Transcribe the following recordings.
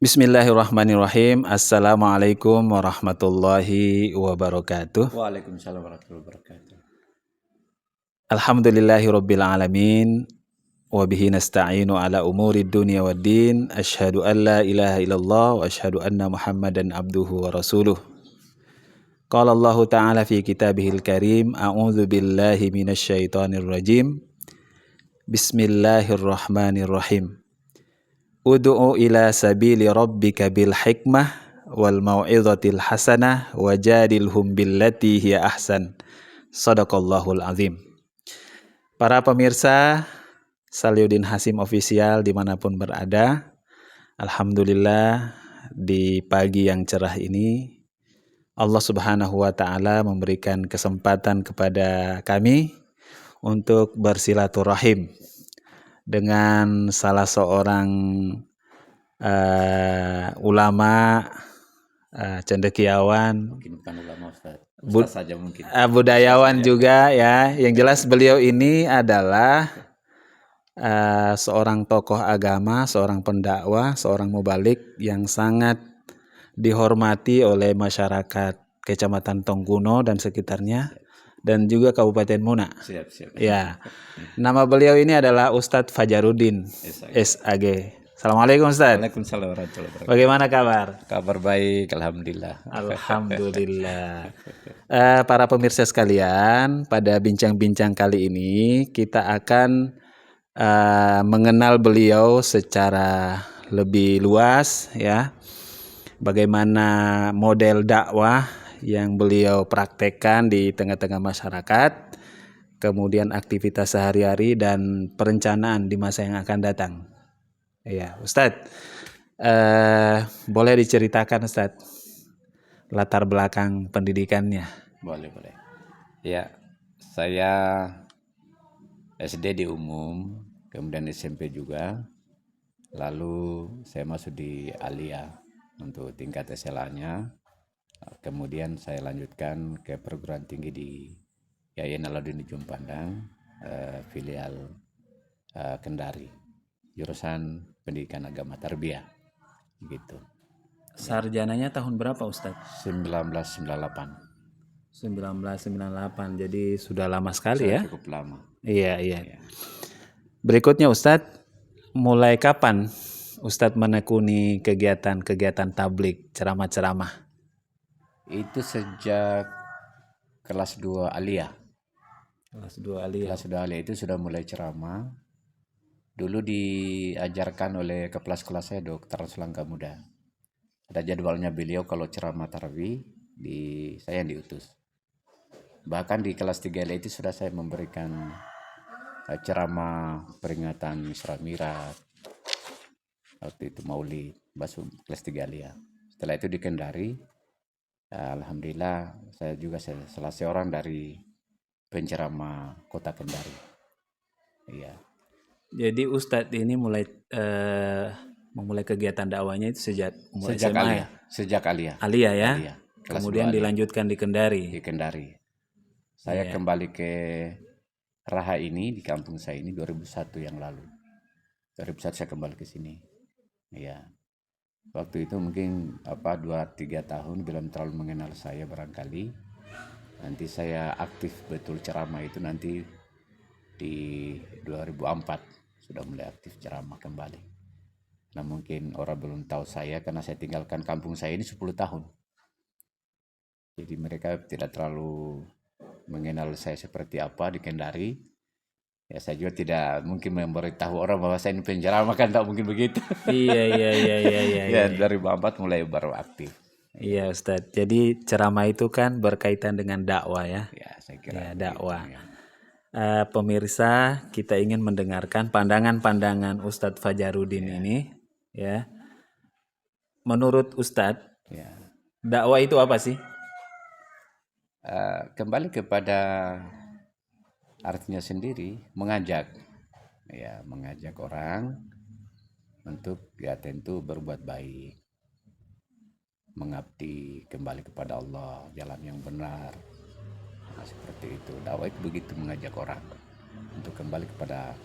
Bismillahirrahmanirrahim. Assalamualaikum warahmatullahi wabarakatuh. Waalaikumsalam warahmatullahi wabarakatuh. Alhamdulillahirabbil alamin wa bihi nasta'inu ala umuri dunya waddin. Asyhadu an la ilaha illallah wa asyhadu anna Muhammadan abduhu wa rasuluh. Qala Allah ta'ala fi kitabihil karim, a'udzu billahi minasyaitonir rajim. Bismillahirrahmanirrahim. Ud'u ila sabili rabbika bil hikmah wal mau'izatil hasanah wajadilhum billati hiya ahsan. Shadaqallahul azim. Para pemirsa Saliuddin Hasim Official dimanapun berada, alhamdulillah di pagi yang cerah ini Allah Subhanahu wa ta'ala memberikan kesempatan kepada kami untuk bersilaturahim dengan salah seorang ulama, cendekiawan, Mungkin bukan ulama Ustaz saja mungkin. Budayawan juga ya. Yang jelas beliau ini adalah seorang tokoh agama, seorang pendakwah, seorang mubalik yang sangat dihormati oleh masyarakat Kecamatan Tongkuno dan sekitarnya, dan juga Kabupaten Muna. Siap. Ya. Nama beliau ini adalah Ustadz Fajarudin SAG. Assalamualaikum Ustadz. Waalaikumsalam warahmatullahi wabarakatuh. Bagaimana kabar? Kabar baik, alhamdulillah. Alhamdulillah. Para pemirsa sekalian, pada bincang-bincang kali ini kita akan mengenal beliau secara lebih luas ya. Bagaimana model dakwah yang beliau praktekkan di tengah-tengah masyarakat, kemudian aktivitas sehari-hari dan perencanaan di masa yang akan datang. Ya, Ustadz, boleh diceritakan Ustadz latar belakang pendidikannya? Boleh. Ya, saya SD di umum, kemudian SMP juga. Lalu saya masuk di Alia untuk tingkat SLA-nya. Kemudian saya lanjutkan ke perguruan tinggi di Yayan Alauddin Ujung Pandang, filial Kendari, jurusan pendidikan agama tarbiyah gitu. Sarjananya tahun berapa Ustadz? 1998. 1998, jadi sudah lama sekali ya? Cukup lama. Iya. Berikutnya Ustadz, mulai kapan Ustadz menekuni kegiatan tablik, ceramah-ceramah? Itu sejak kelas 2 Aliyah. Kelas 2 Aliyah. Kelas 2 Aliyah itu sudah mulai ceramah. Dulu diajarkan oleh kepala sekolah saya Dr. Selangka Muda. Ada jadwalnya beliau kalau ceramah tarawih, saya yang diutus. Bahkan di kelas 3 Aliyah itu sudah saya memberikan ceramah peringatan Isra Mi'raj. Waktu itu Maulid, masuk kelas 3 Aliyah. Setelah itu di Kendari, alhamdulillah saya juga salah seorang dari penceramah kota Kendari. Iya. Jadi Ustadz ini memulai kegiatan dakwahnya itu sejak SMA Aliyah. ya? Sejak Aliyah. Aliyah ya. Aliyah. Kemudian dilanjutkan di Kendari. Di Kendari. Saya kembali ke Raha ini di kampung saya ini 2001 yang lalu. 2001 saya kembali ke sini. Iya. Waktu itu mungkin 2-3 tahun belum terlalu mengenal saya barangkali. Nanti saya aktif betul ceramah itu nanti di 2004 sudah mulai aktif ceramah kembali. Nah mungkin orang belum tahu saya karena saya tinggalkan kampung saya ini 10 tahun. Jadi mereka tidak terlalu mengenal saya seperti apa di Kendari. Ya saya juga tidak mungkin memberitahu orang bahwa saya ini penceramah, kan tak mungkin begitu. Iya. Ya dari 2004 mulai baru aktif. Iya Ustadz. Jadi ceramah itu kan berkaitan dengan dakwah ya. Ya saya kira. Ya, dakwah. Pemirsa, kita ingin mendengarkan pandangan-pandangan Ustadz Fajarudin ini ya. Menurut Ustadz, dakwah itu apa sih? Kembali kepada artinya sendiri, mengajak orang untuk tentu berbuat baik, mengabdi kembali kepada Allah, jalan yang benar. Nah, seperti itu. Dakwah itu begitu, mengajak orang untuk kembali kepada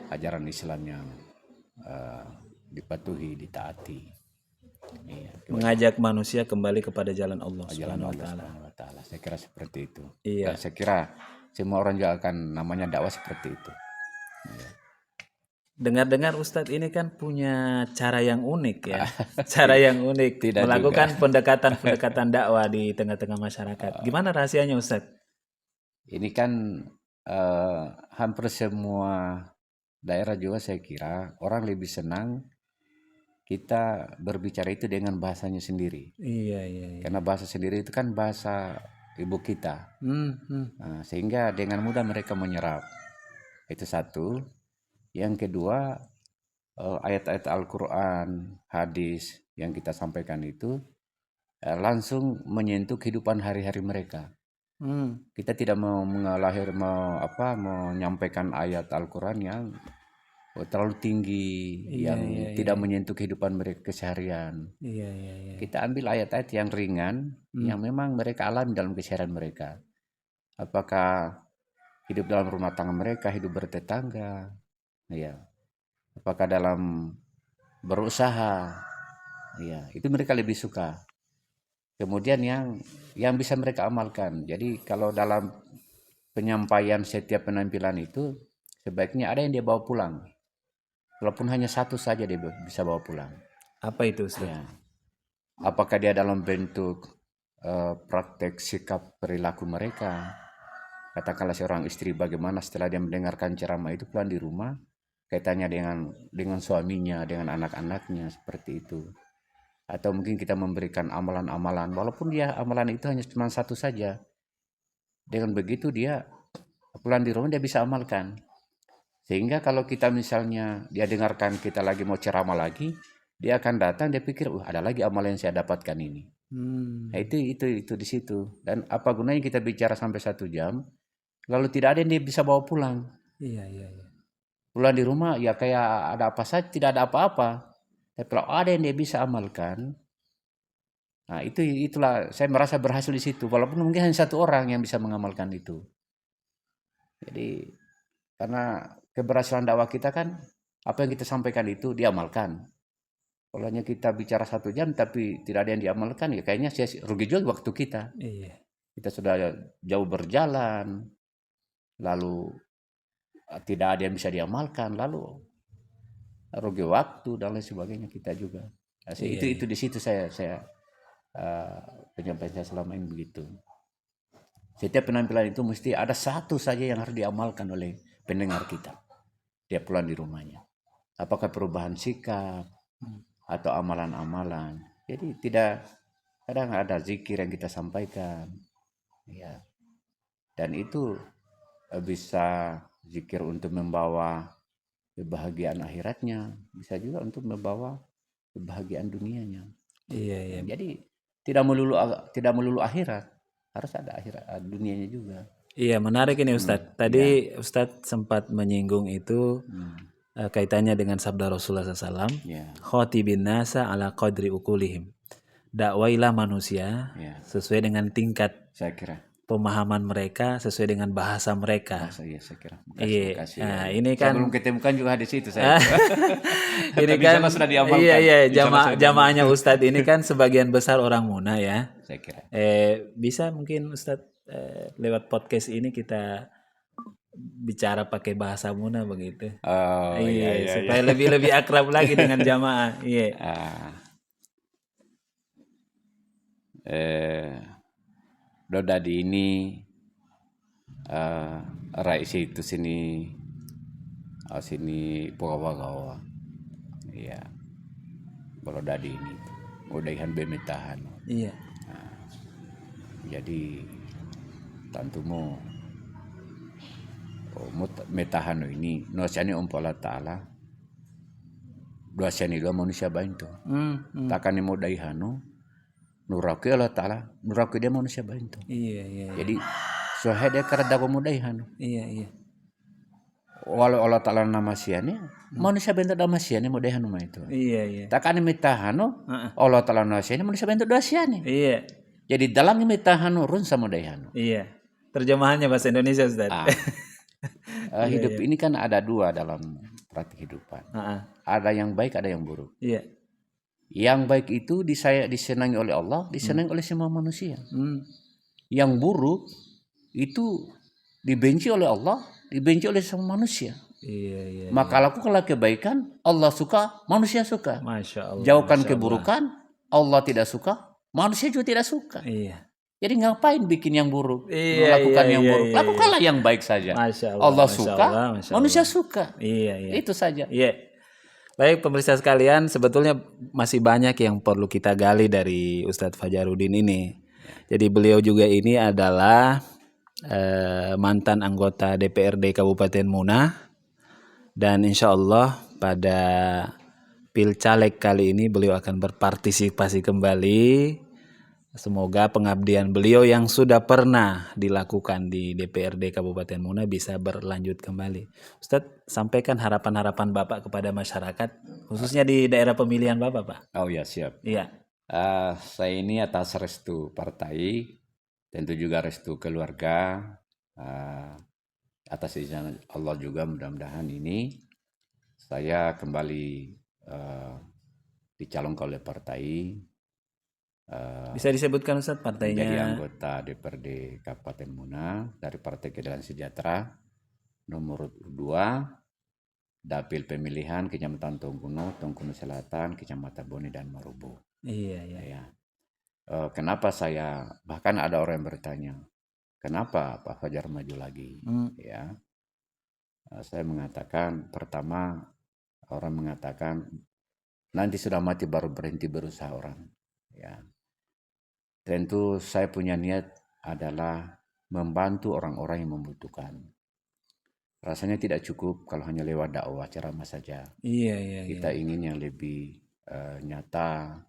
ajaran Islam yang dipatuhi, ditaati. Iya, Mengajak manusia kembali kepada jalan Allah jalan Subhanahu wa Allah taala. Subhanahu wa taala. Saya kira seperti itu. Iya. Dan saya kira semua orang juga akan namanya dakwah seperti itu. Dengar-dengar Ustadz ini kan punya cara yang unik ya. Cara yang unik Tidak melakukan pendekatan-pendekatan dakwah di tengah-tengah masyarakat. Gimana rahasianya Ustadz? Ini kan hampir semua daerah juga saya kira orang lebih senang kita berbicara itu dengan bahasanya sendiri. Iya, iya, iya. Karena bahasa sendiri itu kan bahasa ibu kita. Nah, sehingga dengan mudah mereka menyerap. Itu satu. Yang kedua, ayat-ayat Al-Quran, hadis yang kita sampaikan itu langsung menyentuh kehidupan hari-hari mereka. Kita tidak mau menyampaikan ayat Al-Quran yang terlalu tinggi, yang tidak menyentuh kehidupan mereka keseharian. Kita ambil ayat-ayat yang ringan, yang memang mereka alami dalam keseharian mereka. Apakah hidup dalam rumah tangga mereka, hidup bertetangga, ya. Apakah dalam berusaha, ya, itu mereka lebih suka. Kemudian yang bisa mereka amalkan. Jadi kalau dalam penyampaian setiap penampilan itu sebaiknya ada yang dia bawa pulang. Walaupun hanya satu saja dia bisa bawa pulang. Apa itu Ustaz? Ya. Apakah dia dalam bentuk praktek sikap perilaku mereka. Katakanlah seorang istri bagaimana setelah dia mendengarkan ceramah itu pulang di rumah, kaitannya dengan suaminya, dengan anak-anaknya, seperti itu. Atau mungkin kita memberikan amalan-amalan, walaupun dia amalan itu hanya cuma satu saja. Dengan begitu dia pulang di rumah dia bisa amalkan. Sehingga kalau kita misalnya dia dengarkan kita lagi mau ceramah lagi, dia akan datang, dia pikir, ada lagi amalan yang saya dapatkan ini. Nah, itu di situ. Dan apa gunanya kita bicara sampai 1 jam, lalu tidak ada yang dia bisa bawa pulang. Iya. Pulang di rumah ya kayak ada apa saja, tidak ada apa-apa. Tapi kalau ada yang dia bisa amalkan, nah itulah saya merasa berhasil di situ. Walaupun mungkin hanya 1 orang yang bisa mengamalkan itu. Jadi karena keberhasilan dakwah kita kan apa yang kita sampaikan itu diamalkan. Kalau hanya kita bicara 1 jam tapi tidak ada yang diamalkan, ya kayaknya rugi juga waktu kita. Iya. Kita sudah jauh berjalan, lalu tidak ada yang bisa diamalkan, lalu rugi waktu dan lain sebagainya kita juga. Nah, itu di situ saya penyampaian saya selama ini begitu. Setiap penampilan itu mesti ada satu saja yang harus diamalkan oleh pendengar kita. Dia pulang di rumahnya. Apakah perubahan sikap atau amalan-amalan. Jadi kadang ada zikir yang kita sampaikan. Ya. Dan itu bisa zikir untuk membawa kebahagiaan akhiratnya, bisa juga untuk membawa kebahagiaan dunianya. Iya. Jadi tidak melulu akhirat, harus ada akhirat dunianya juga. Iya, menarik ini Ustadz. Tadi Ustadz sempat menyinggung itu kaitannya dengan sabda Rasulullah SAW. Khotibin nasa ala qadri ukulihim. Dakwailah manusia sesuai dengan tingkat saya kira pemahaman mereka, sesuai dengan bahasa mereka. Iya, saya kira. Makasih. Nah, ini kan belum ketemukan juga di situ saya. ini kan sudah diamalkan. Iya, jamaahnya Ustadz ini kan sebagian besar orang Muna ya. Saya kira. Bisa mungkin Ustadz lewat podcast ini kita bicara pakai bahasa Muna begitu. Iya, supaya lebih akrab lagi dengan jamaah. Iya. Dodadi ini rais itu sini Purwagawa. Iya. Dodadi ini udaihan bemetahan. Iya. Jadi tantumu metahano ini nuasiani Allah Ta'ala duasiani dua manusia bantu takani mo daihano nuraki Allah Ta'ala nuraki dia manusia bantu. Iya. Jadi sohede karena mo daihano. Iya. Walau Allah Ta'ala nama siane manusia bantu nama siane mo daihano mah itu. Iya. Takani metahano Allah Ta'ala nama siane manusia bantu dua siane. Iya. Jadi dalam metahano run sama daihano. Iya. Terjemahannya bahasa Indonesia Ustaz. Hidup ini kan ada 2 dalam praktik kehidupan. Ada yang baik, ada yang buruk. Iya. Yang baik itu disenangi oleh Allah, disenangi oleh semua manusia. Yang buruk itu dibenci oleh Allah, dibenci oleh semua manusia. Iya. Maka lakukanlah kebaikan, Allah suka, manusia suka. Masya Allah. Jauhkan Masya Allah. keburukan, Allah tidak suka, manusia juga tidak suka. Iya. Jadi ngapain bikin yang buruk, Iya, melakukan iya, yang iya, buruk, iya, lakukanlah yang baik saja. Masya Allah, Allah Masya suka, Allah, Masya manusia Allah. suka. Iya. Itu saja. Iya. Baik pemirsa sekalian, sebetulnya masih banyak yang perlu kita gali dari Ustadz Fajarudin ini. Jadi beliau juga ini adalah mantan anggota DPRD Kabupaten Muna, dan insya Allah pada Pilcaleg kali ini beliau akan berpartisipasi kembali. Semoga pengabdian beliau yang sudah pernah dilakukan di DPRD Kabupaten Muna bisa berlanjut kembali. Ustadz, sampaikan harapan-harapan Bapak kepada masyarakat, khususnya di daerah pemilihan Bapak, Pak. Oh ya, siap. Iya. Saya ini atas restu partai, tentu juga restu keluarga, atas izin Allah juga mudah-mudahan ini saya kembali dicalonkan oleh partai. Bisa disebutkan Ustadz partainya? Menjadi anggota DPRD Kabupaten Muna dari Partai Keadilan Sejahtera, nomor 2, dapil pemilihan Kecamatan Tongkuno Selatan, Kecamatan Bone dan Marubo. Iya. Ya. Kenapa saya, bahkan ada orang yang bertanya, kenapa Pak Fajar maju lagi? Ya. Saya mengatakan, pertama, orang mengatakan nanti sudah mati baru berhenti berusaha orang. Ya. Tentu saya punya niat adalah membantu orang-orang yang membutuhkan. Rasanya tidak cukup kalau hanya lewat dakwah ceramah saja. Iya. Kita ingin yang lebih nyata,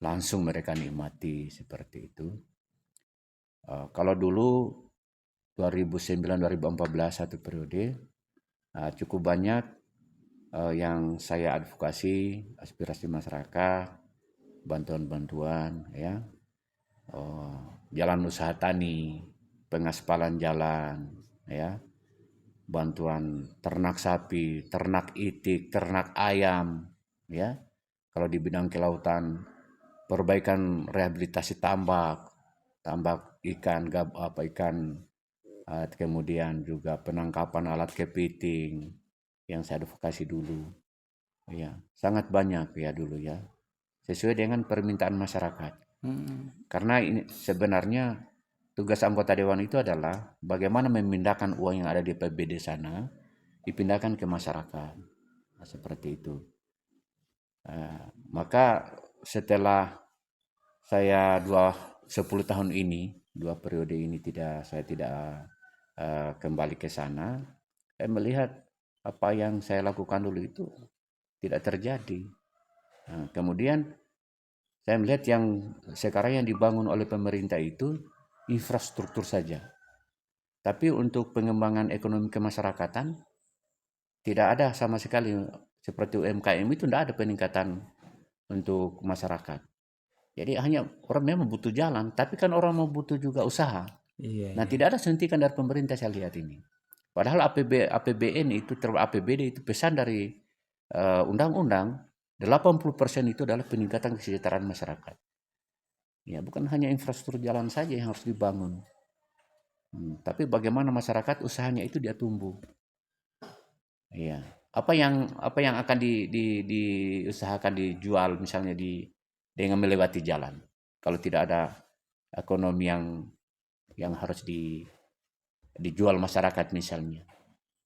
langsung mereka nikmati seperti itu. Kalau dulu 2009-2014 satu periode, cukup banyak yang saya advokasi, aspirasi masyarakat, bantuan-bantuan, ya. Jalan usaha tani, pengaspalan jalan, ya, bantuan ternak sapi, ternak itik, ternak ayam, ya. Kalau di bidang kelautan, perbaikan rehabilitasi tambak ikan, kemudian juga penangkapan alat kepiting yang saya advokasi dulu, ya, sangat banyak ya dulu ya, sesuai dengan permintaan masyarakat. Karena ini sebenarnya tugas anggota dewan itu adalah bagaimana memindahkan uang yang ada di APBD sana dipindahkan ke masyarakat. Nah, seperti itu. Maka setelah saya 10 tahun ini, 2 periode ini saya tidak kembali ke sana, saya melihat apa yang saya lakukan dulu itu tidak terjadi. Kemudian saya melihat yang sekarang yang dibangun oleh pemerintah itu infrastruktur saja. Tapi untuk pengembangan ekonomi kemasyarakatan tidak ada sama sekali. Seperti UMKM itu tidak ada peningkatan untuk masyarakat. Jadi hanya orang memang butuh jalan, tapi kan orang mau butuh juga usaha. Nah, tidak ada suntikan dari pemerintah saya lihat ini. Padahal APBN itu, APBD itu pesan dari undang-undang, 80% itu adalah peningkatan kesejahteraan masyarakat. Ya, bukan hanya infrastruktur jalan saja yang harus dibangun. Tapi bagaimana masyarakat usahanya itu dia tumbuh. Iya. Apa yang akan diusahakan dijual misalnya dengan melewati jalan. Kalau tidak ada ekonomi yang harus dijual masyarakat misalnya.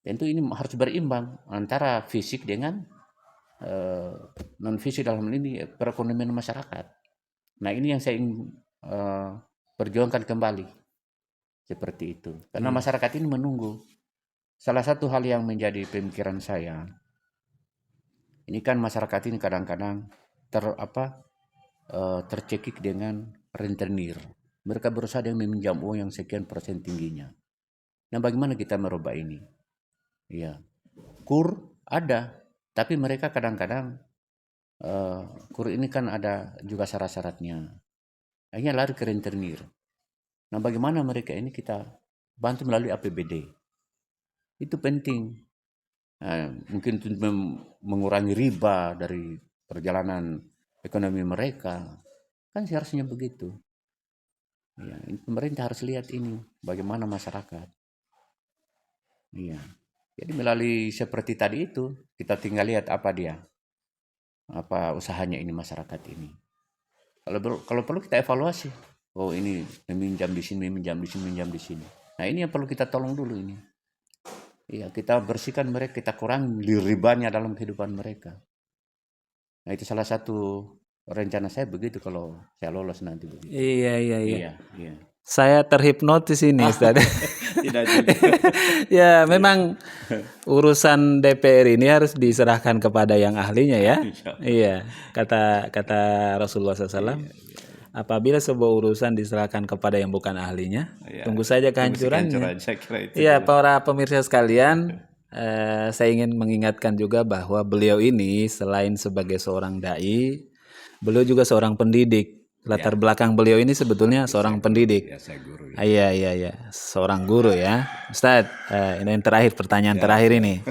Tentu ini harus berimbang antara fisik dengan non fisik, dalam ini perekonomian masyarakat. Nah, ini yang saya ingin perjuangkan kembali seperti itu. Karena masyarakat ini menunggu. Salah satu hal yang menjadi pemikiran saya, ini kan masyarakat ini kadang-kadang tercekik dengan rentenir. Mereka berusaha dengan meminjam uang yang sekian persen tingginya. Nah, bagaimana kita merubah ini? Ya, KUR ada, tapi mereka kadang-kadang KUR ini kan ada juga syarat-syaratnya. Akhirnya lari ke rentenir. Nah, bagaimana mereka ini kita bantu melalui APBD? Itu penting. Mungkin untuk mengurangi riba dari perjalanan ekonomi mereka. Kan seharusnya begitu. Ya, pemerintah harus lihat ini bagaimana masyarakat. Iya. Jadi melalui seperti tadi itu kita tinggal lihat apa usahanya ini masyarakat ini. Kalau perlu kita evaluasi. Oh ini meminjam di sini, meminjam di sini, meminjam di sini. Nah ini yang perlu kita tolong dulu ini. Iya, kita bersihkan mereka, kita kurangi ribanya dalam kehidupan mereka. Nah itu salah satu rencana saya begitu kalau saya lolos nanti begitu. Iya. Iya. Saya terhipnotis ini, Ustaz. Tidak juga. Ya, memang urusan DPR ini harus diserahkan kepada yang ahlinya ya. Iya, kata Rasulullah SAW. Apabila sebuah urusan diserahkan kepada yang bukan ahlinya, tunggu saja kehancurannya. Saya kira itu. Iya, para pemirsa sekalian, saya ingin mengingatkan juga bahwa beliau ini selain sebagai seorang dai, beliau juga seorang pendidik. Latar belakang beliau ini sebetulnya seorang pendidik. Ya, saya guru. Ya. Iya, seorang guru ya. Ustadz, ini yang terakhir, pertanyaan terakhir ini.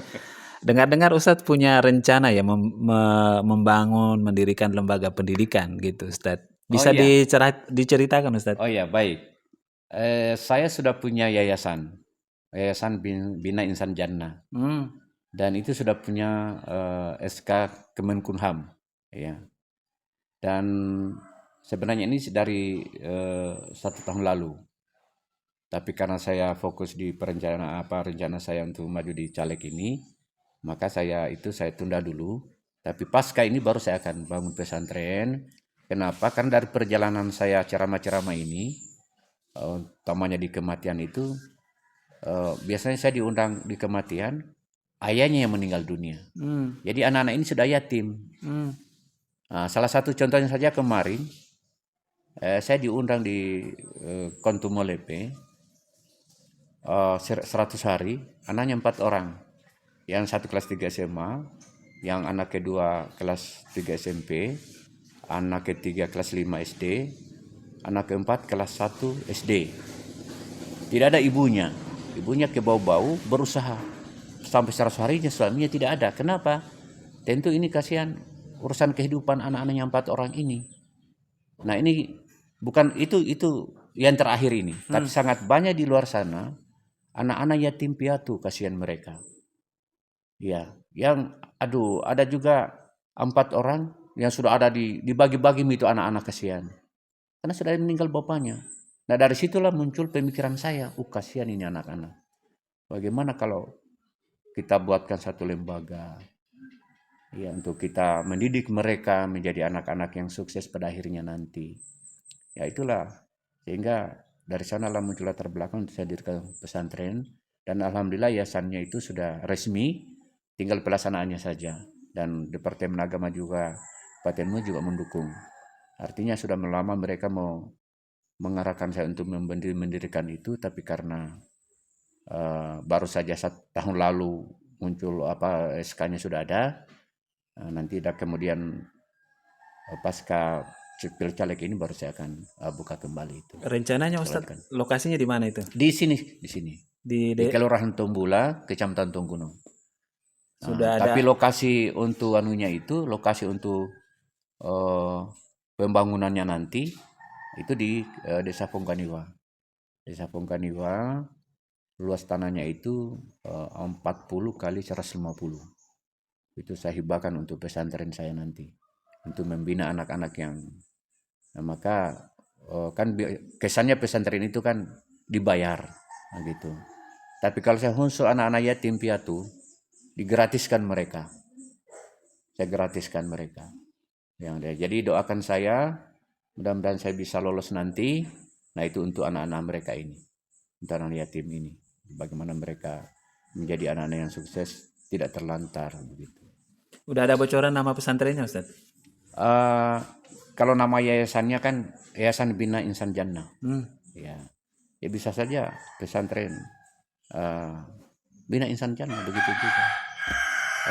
Dengar-dengar Ustadz punya rencana ya membangun, mendirikan lembaga pendidikan gitu, Ustadz. Bisa diceritakan, Ustadz? Oh ya, baik. Saya sudah punya yayasan Bina Insan Jannah. Dan itu sudah punya SK Kemenkumham, ya. Dan sebenarnya ini dari 1 tahun lalu. Tapi karena saya fokus di rencana saya untuk maju di caleg ini, maka saya tunda dulu. Tapi pasca ini baru saya akan bangun pesantren. Kenapa? Karena dari perjalanan saya ceramah-ceramah ini, utamanya di kematian itu, biasanya saya diundang di kematian, ayahnya yang meninggal dunia. Jadi anak-anak ini sudah yatim. Nah, salah satu contohnya saja kemarin, saya diundang di Kontumolepe, 100 hari, anaknya 4 orang. Yang satu kelas 3 SMA, yang anak kedua kelas 3 SMP, anak ketiga kelas 5 SD, anak keempat kelas 1 SD. Tidak ada ibunya ke bau-bau berusaha. Sampai 100 harinya suaminya tidak ada. Kenapa? Tentu ini kasihan urusan kehidupan anak-anaknya 4 orang ini. Nah ini bukan itu yang terakhir ini, tapi sangat banyak di luar sana anak-anak yatim piatu, kasihan mereka. Ya, ada juga 4 orang yang sudah ada dibagi-bagi itu anak-anak kasihan. Karena sudah meninggal bapaknya. Nah dari situlah muncul pemikiran saya, kasihan ini anak-anak. Bagaimana kalau kita buatkan satu lembaga, ya, untuk kita mendidik mereka menjadi anak-anak yang sukses pada akhirnya nanti. Ya itulah, sehingga dari sanalah muncul latar belakang untuk saya dirikan pesantren. Dan alhamdulillah yayasannya itu sudah resmi, tinggal pelaksanaannya saja. Dan Departemen Agama juga, Patenmu juga mendukung. Artinya sudah lama mereka mau mengarahkan saya untuk mendirikan itu, tapi karena baru saja 1 tahun lalu muncul SK-nya sudah ada. Nanti kemudian pasca caleg ini baru saya akan buka kembali itu. Rencananya Ustadz, lokasinya di mana itu? Di sini. Di Kelurahan Tombula, Kecamatan Tonggunong. Sudah ada. Tapi lokasi untuk lokasi untuk pembangunannya nanti itu di Desa Pongkaniwa. Desa Pongkaniwa, luas tanahnya itu 40 kali 150. Itu saya hibahkan untuk pesantren saya nanti, untuk membina anak-anak yang maka kan kesannya pesantren itu kan dibayar gitu. Tapi kalau saya khusus anak-anak yatim piatu, digratiskan mereka. Saya gratiskan mereka. Jadi doakan saya, mudah-mudahan saya bisa lolos nanti. Nah itu untuk anak-anak mereka ini, untuk anak yatim ini. Bagaimana mereka menjadi anak-anak yang sukses, tidak terlantar begitu. Udah ada bocoran nama pesantrennya, Ustaz? Kalau nama yayasannya kan Yayasan Bina Insan Jannah. Ya bisa saja pesantren Bina Insan Jannah begitu juga.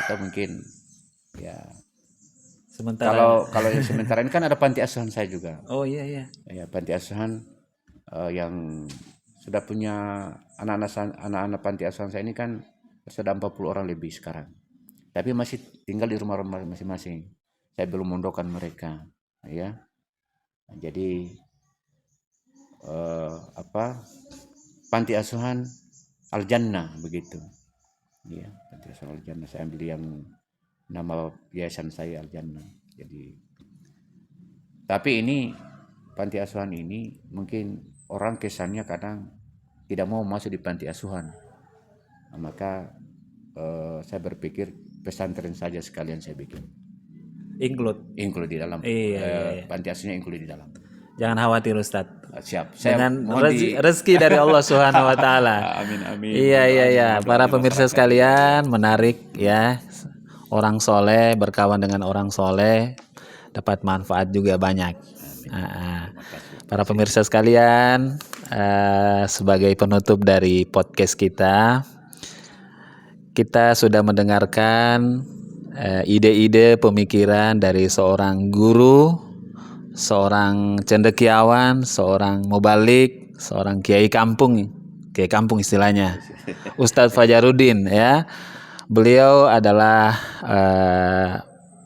Atau mungkin ya sementara. Kalau yang sementara ini kan ada panti asuhan saya juga. Oh iya. Ya panti asuhan yang sudah punya anak-anak panti asuhan saya ini kan sudah 40 orang lebih sekarang. Tapi masih tinggal di rumah-rumah masing-masing. Saya belum mondokan mereka. ya. Jadi panti asuhan Al-Jannah begitu. Ya, panti asuhan Al-Jannah. Saya ambil yang nama yayasan saya Al-Jannah. Jadi, tapi ini panti asuhan ini mungkin orang kesannya kadang tidak mau masuk di panti asuhan. Nah, maka saya berpikir pesantren saja sekalian saya bikin. Include di dalam. Iya. Panti asuhannya include di dalam. Jangan khawatir Ustadz. Siap. Saya Dengan rezeki dari Allah Subhanahu wa taala. Amin amin. Iya. Para pemirsa sekalian, menarik ya. Orang soleh berkawan dengan orang soleh dapat manfaat juga banyak. Para pemirsa sekalian, sebagai penutup dari podcast kita sudah mendengarkan ide-ide pemikiran dari seorang guru, seorang cendekiawan, seorang mubalik, seorang kiai kampung istilahnya, Ustadz Fajarudin ya. Beliau adalah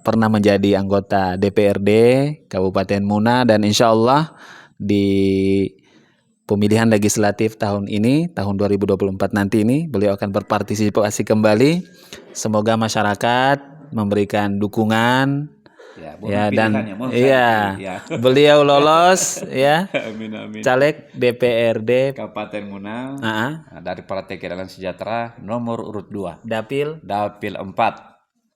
pernah menjadi anggota DPRD Kabupaten Muna, dan insya Allah di pemilihan legislatif tahun 2024 nanti ini beliau akan berpartisipasi kembali. Semoga masyarakat memberikan dukungan dan beliau lolos ya. Amin. Caleg DPRD Kabupaten Muna dari Partai Keadilan Sejahtera nomor urut 2. Dapil 4.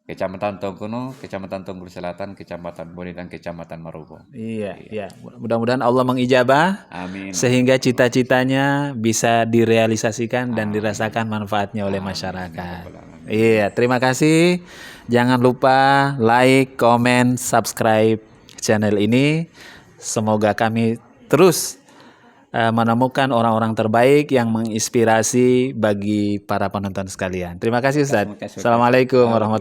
Kecamatan Tongkono, Kecamatan Tonggul Selatan, Kecamatan Boni, dan Kecamatan Marubo. Iya. Mudah-mudahan Allah mengijabah. Amin. Sehingga cita-citanya bisa direalisasikan dan dirasakan manfaatnya oleh masyarakat. Iya, terima kasih. Jangan lupa like, comment, subscribe channel ini. Semoga kami terus menemukan orang-orang terbaik yang menginspirasi bagi para penonton sekalian. Terima kasih Ustaz. Assalamualaikum warahmatullahi wabarakatuh.